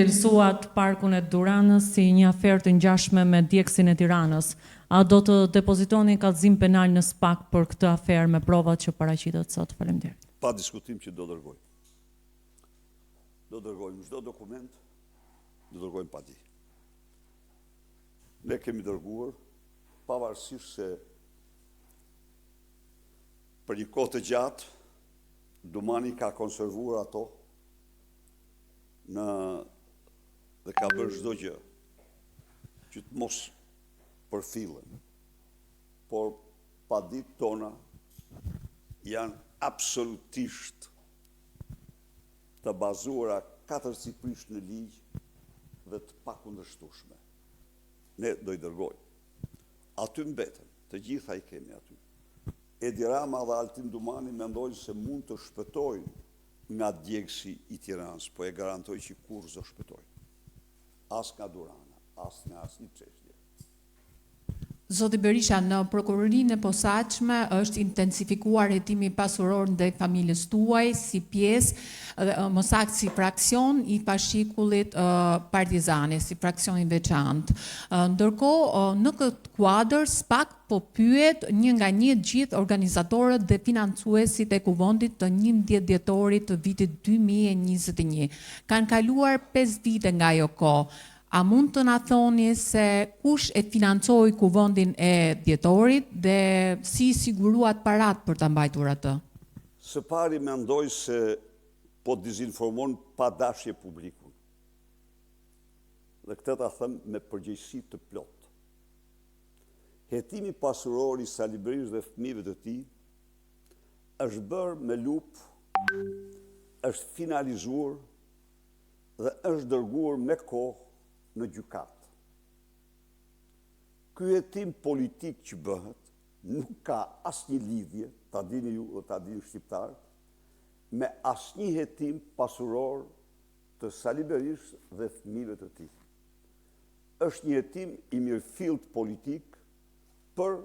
Cilësuat parkun e Duranës si një aferë të ngjashme me djegësin e Tiranës. A do të depozitoni kallëzim penal në SPAK për këtë aferë me provat që paraqitet sot? Faleminderit. Pa diskutim që do dërgoj. Do dërgojmë çdo dokument, do dërgojmë pa di. Ne kemi dërguar, pavarësisht se për një kohë të gjatë, Dumani ka konservuar ato dhe ka bërë çdo gjë që të mos përfillen. Por paditë tona janë absolutisht të bazuara katërcipërisht në ligj dhe të pakundërshtueshme. Ne do i dërgojmë. Aty mbeten, të gjitha i kemi aty. Edi Rama dhe Altin Dumani mendojnë se mund të shpëtojnë nga djegësi i Tiranës, po e garantoj që kur zë shpëtojnë. As nga Durana, as nga asnjë çështje. Zoti Berisha, në prokurorinë e posaçme është intensifikuar hetimi pasuror ndaj familjes tuaj si pjesë më saktë si fraksion i fashikullit Partizani, si fraksion i veçantë. Ndërkohë, në këtë kuadër SPAK po pyet një nga një gjithë organizatorët dhe financuesit e kuvendit të 11 dhjetorit të vitit 2021. Kanë kaluar 5 vite nga ajo kohë. A mund të na thoni se kush e financoi kuvendin e dhjetorit dhe si siguruat parat për ta mbajtur atë? Së pari mendoj se po dezinformon pa dashje publikun. Dhe këtë ta them me përgjegjësi të plotë. Hetimi pasuror i Sali Berishës dhe fëmijëve të tij është bërë me lupë, është finalizuar dhe është dërguar me kohë në gjykatë. Ky hetim politik që bëhet nuk ka asnjë lidhje, ta dini ju dhe ta dini shqiptarët, me asnjë hetim pasuror të Sali Berishës dhe fëmijëve të tij. Është një hetim i mirëfillt politik për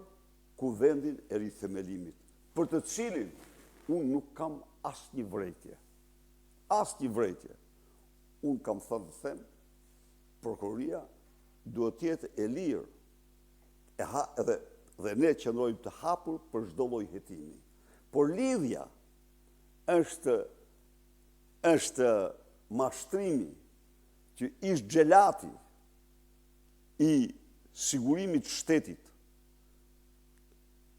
kuvendin e rithemelimit, për të cilin unë nuk kam asnjë vërejtje. Asnjë vërejtje. Unë kam thënë të them, prokuroria duhet të jetë e lirë dhe ne qëndrojmë të hapur për çdo lloj hetimi. Por lidhja është mashtrimi që ish xhelati i sigurimit shtetit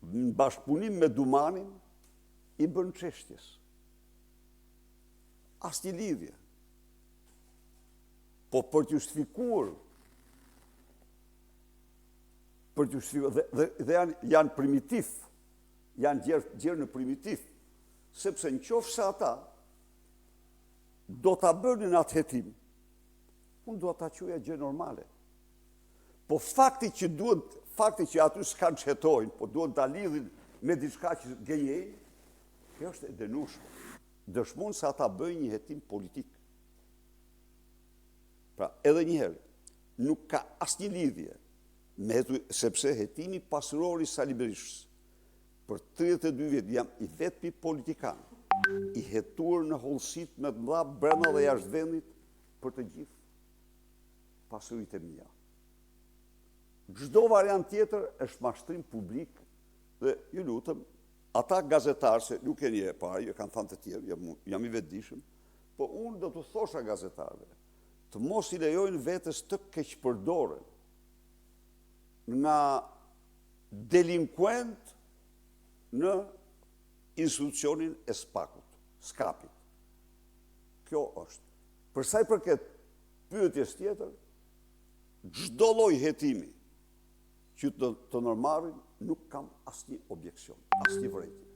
në bashkëpunim me Dumanin i bën çështjes. Asnjë lidhje. Po për të justifikuar, dhe janë primitiv, janë gjerë në primitiv, sepse në qoftë se ata do ta bënin atë hetim, unë do ta quaja gjë normale. Po fakti që aty s'kan që hetojnë, po duhet ta lidhin me diçka që gënjejnë, kjo është e dënueshme. Dëshmon se ata bëjnë një hetim politik. Pra, edhe njëherë, nuk ka asnjë lidhje, sepse hetimi pasuror i Sali Berishës për 32 vjet jam i vetmi politikan i hetuar në hollësit me të mëdha brenda dhe jashtë vendit për të gjithë pasuritë e mia. Çdo variant tjetër është mashtrim publik dhe ju lutem, ata gazetarë, se nuk e një e parë, ju kanë thënë të tjerë, jam i vetëdijshëm, po unë do të thosha gazetarëve të mos i lejojnë vetes të keqpërdoren nga delinkuent në institucionin e SPAK-ut. Kjo është. Për sa i përket pyetjes tjetër, çdo lloj hetimi që të normarin nuk kam asnjë objeksion, asnjë vërejtje.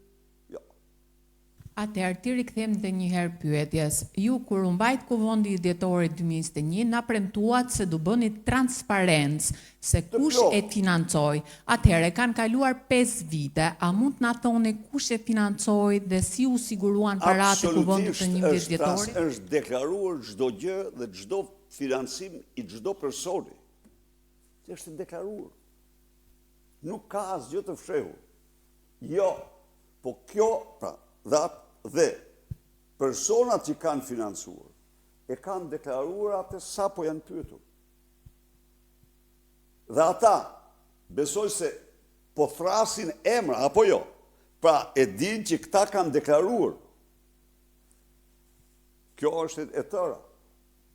Atëherë ti rikthem edhe një herë pyetjes. Ju kur u mbajt kuvendi i dhjetorit 2021 na premtuat se do bëni transparencë se kush e financoi. Atëherë kanë kaluar 5 vite. A mund të na thoni kush e financoi dhe si u siguruan paratë kuvendit të 11 dhjetorit? Është deklaruar çdo gjë dhe çdo financim i çdo personi. Është deklaruar. Nuk ka asgjë të fshehur. Jo, po kjo, pra, dhe personat që kanë financuar e kanë deklaruar atë sa po janë pyetur. Dhe ata, besoj se po thrasin emra, apo jo. Pra, e din që këta kanë deklaruar. Kjo është e tëra.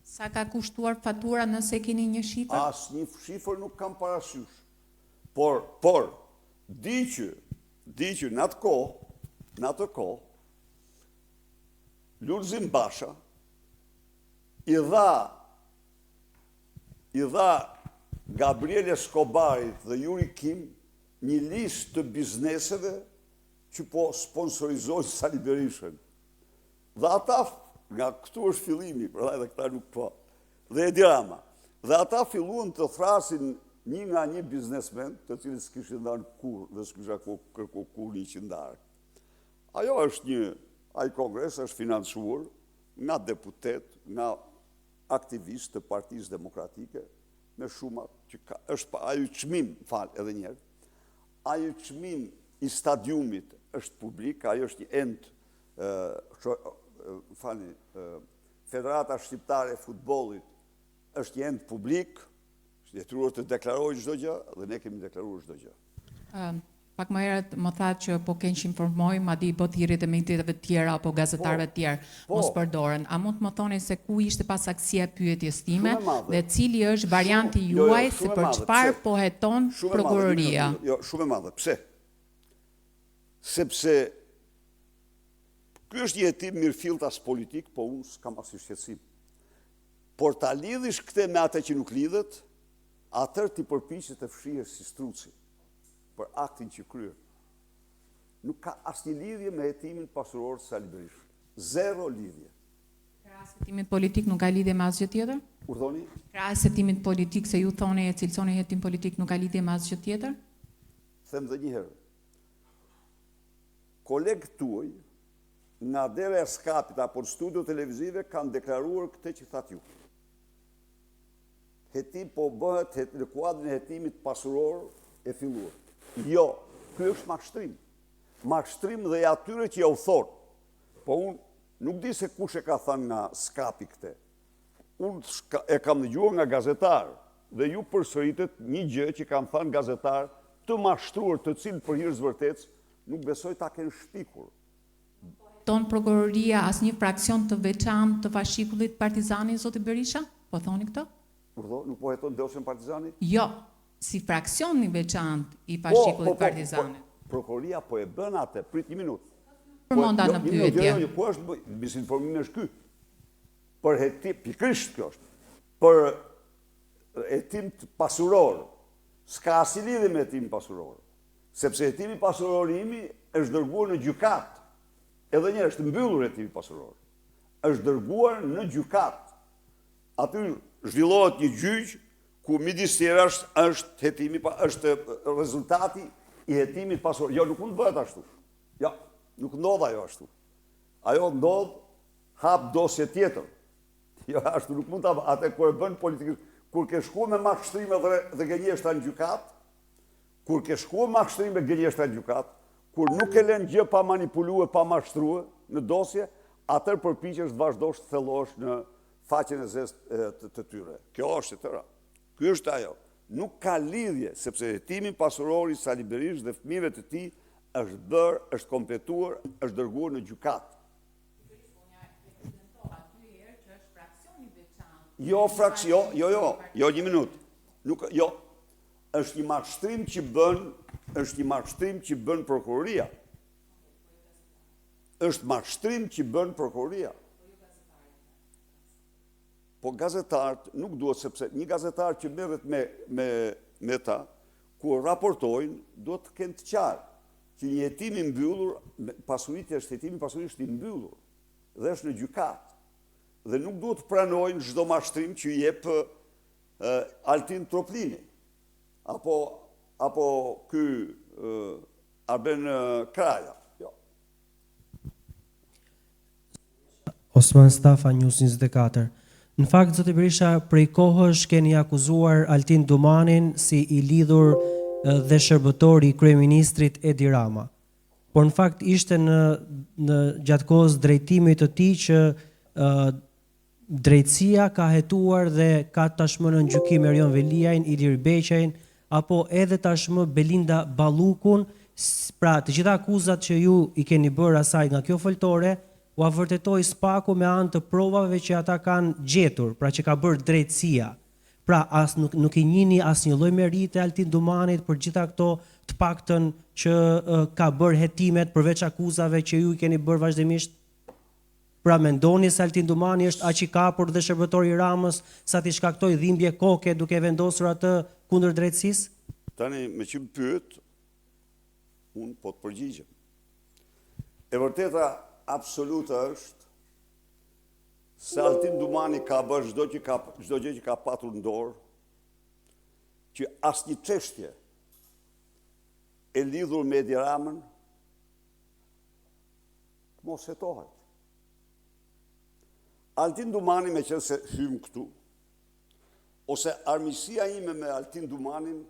Sa ka kushtuar fatura nëse keni një shifër? As një shifër nuk kam parasysh. Por, di që në atë kohë, Lulzim Basha i dha Gabriel Escobarit dhe Yuri Kim një listë të bizneseve që po sponsorizojnë Sali Berishën. Dhe ata, nga këtu është fillimi, përda edhe këta nuk po, dhe Edi Rama. Dhe ata filluan të thrasin një nga një biznesmen, të cilët s'kishin ndarë kur, dhe s'kisha kërku kur një që ndarë. Ajo është ai kongres është financuar nga deputet, nga aktivist të Partisë Demokratike, me shumë që ka, është ajo çmim, edhe njerë, ajo çmim i stadiumit është publik, ajo është një end, Federata Shqiptare e Futbollit është një end publik, është detyruar të deklarojë çdo gjë, dhe ne kemi deklaruar çdo gjë. Pak më herët më thatë që po keq informoj, madje botirit e mediave të tjera apo gazetarëve të tjerë mos përdoren. A mund të më thoni se ku ishte pas aksia e pyetjes time dhe cili është varianti juaj se për çfarë po heton prokuroria? Jo, shumë e madhe. Pse? Sepse ky është një hetim mirëfilltas politik, po unë s'kam asnjë shqetësim. Por ta lidhish këtë me atë që nuk lidhet, atër ti përpiqesh të fshihesh si struci për aktin që kryer. Nuk ka asnjë lidhje me hetimin pasuror të Sali Berishës. Zero lidhje. Krahas hetimit politik nuk ka lidhje me asgjë tjetër? Urdhoni? Krahas hetimit politik, se ju thoni e cilësoni hetim politik, nuk ka lidhje me asgjë tjetër? Them dhe një herë. Kolegët tuaj nga dera e skapit apo në studio televizive kanë deklaruar këtë që thatë ju. Hetim po bëhet në kuadrin e hetimit pasuror e filluar. Jo, ky është mashtrim. Mashtrim dhe i atyre që ja u thonë. Po unë nuk di se kush e ka thënë nga skapi këte. Unë e kam dëgjuar nga gazetar dhe ju përsëritet një gjë që kam thënë gazetar të mashtruar, të cilë për hir zvërtec, nuk besoj ta kenë shpikur. Ton prokuroria asnjë fraksion të veçantë të fashikullit Partizani, zoti Berisha? Po thoni këtë? Nuk po heton Deoshen Partizani? Jo, si fraksion një veçantë i fashikullit Partizani. Prokuroria po e bën atë, prit një minutë. Përmonda në pyetje. Po është misinformimi është ky. Për hetim, pikërisht kjo është. Për hetim pasuror, s'ka asnjë lidhje me hetim pasuror. Sepse hetimi pasuror imi është dërguar në gjykat. Edhe një është mbyllur hetimi pasuror. Është dërguar në gjykat. Aty zhvillohet një gjyq ku midis tjera është hetimi, është rezultati i hetimit pasuror. Jo, nuk mund të bëhet ashtu. Jo, nuk ndodh ajo ashtu. Ajo ndodh hap dosje tjetër. Jo, ashtu nuk mund të atë kur e bën politikisht. Kur ke shkuar me mashtrime dhe gënjeshtra në gjykat, kur ke shkuar me mashtrime dhe gënjeshtra në gjykat, kur nuk e lën gjë pa manipuluar, pa mashtruar në dosje, atër përpiqesh të vazhdosh të thellosh në faqen e zezë të tyre. Kjo është e tëra. Ky është ajo. Nuk ka lidhje, sepse hetimi pasuror i Sali Berishës dhe fëmijëve të tij është bërë, është kompletuar, është dërguar në gjykat. Jo, jo, një minutë. Jo, është një mashtrim që bën prokuroria. Është mashtrim që bën prokuroria. Po gazetarët nuk duhet, sepse një gazetar që merret me ta, kur raportojnë, duhet të kenë të qartë që një hetim i mbyllur, pasurit është hetimi pasurisht i mbyllur, dhe është në gjykat. Dhe nuk duhet të pranojnë çdo mashtrim që jep Altin Troplini, apo ky Arben Kraja. Jo. Osman Stafa, News 24. Në fakt, zoti Berisha, prej kohësh keni akuzuar Altin Dumanin si i lidhur dhe shërbëtor i kryeministrit Edi Rama. Por në fakt ishte në gjatë kohës drejtimit të tij që drejtësia ka hetuar dhe ka tashmë në gjykim Erion Veliajn, Ilir Beqajn, apo edhe tashmë Belinda Ballukun, pra të gjitha akuzat që ju i keni bërë asaj nga kjo foltore, u avërtetoi SPAK-u me anë të provave që ata kanë gjetur, pra që ka bërë drejtësia. Pra nuk i njihni asnjë lloj merite Altin Dumanit për gjitha këto të paktën që ka bërë hetimet përveç akuzave që ju i keni bërë vazhdimisht. Pra mendoni se Altin Dumani është aq i kapur dhe shërbëtori i Ramës sa t'i shkaktoi dhimbje koke duke vendosur atë kundër drejtësisë? Tani me që më pyet, unë po të përgjigjem. E vërteta absolute është se Altin Dumani ka bërë çdo gjë që ka patur në dorë, që asnjë çështje e lidhur me Edi Ramën mos hetohet. Altin Dumani, me qenë se hym këtu, ose armisia ime me Altin Dumanin